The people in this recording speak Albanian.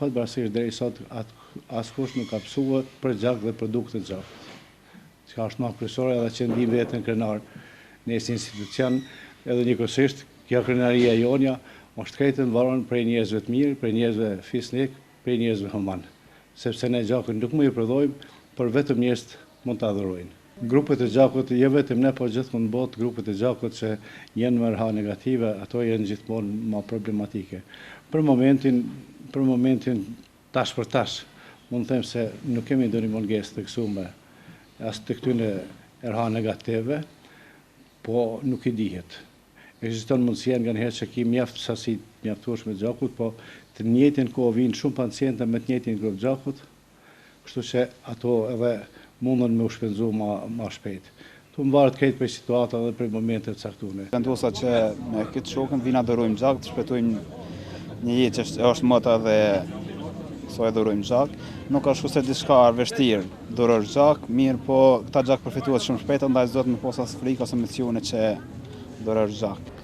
fatbarësisht deri sot askush nuk ka pësuar për gjak dhe produkte gjak. Që është më kryesore edhe që ndim veten krenar në si institucion edhe njëkohësisht kjo krenaria jonja është krejtë mbaron prej njerëzve të mirë, prej njerëzve fisnik, prej njerëzve human. Sepse ne gjakun nuk më i prodhojmë, por vetëm njerëz mund ta adhurojnë. Grupet e gjakut, jo vetëm ne, por gjithmonë në botë, grupet e gjakut që janë me RH negative, ato janë gjithmonë më problematike. Për momentin tash për tash, mund të them se nuk kemi ndonjë mungesë të kësume as të këtyre RH negative, po nuk i dihet. Ekziston mundësia nga njëherë që ki mjaft sasi mjaftueshme gjakut, po të njëjtin kohë vinë shumë pacientë me të njëjtin grup gjakut, kështu që ato edhe mundën me u shpenzu ma shpejt. Tu mbarët krejt për situata dhe për momente të caktuara. Vendosa që me këtë shokën vina dorojmë gjak, të shpëtojmë një jetë që është mëta dhe so e dorojmë gjak. Nuk është se diçka vështirë dorosh gjak, mirë po këta gjak përfituat shumë shpejt, ndaj s'do të më posas frikë ose emocione që dorosh gjak.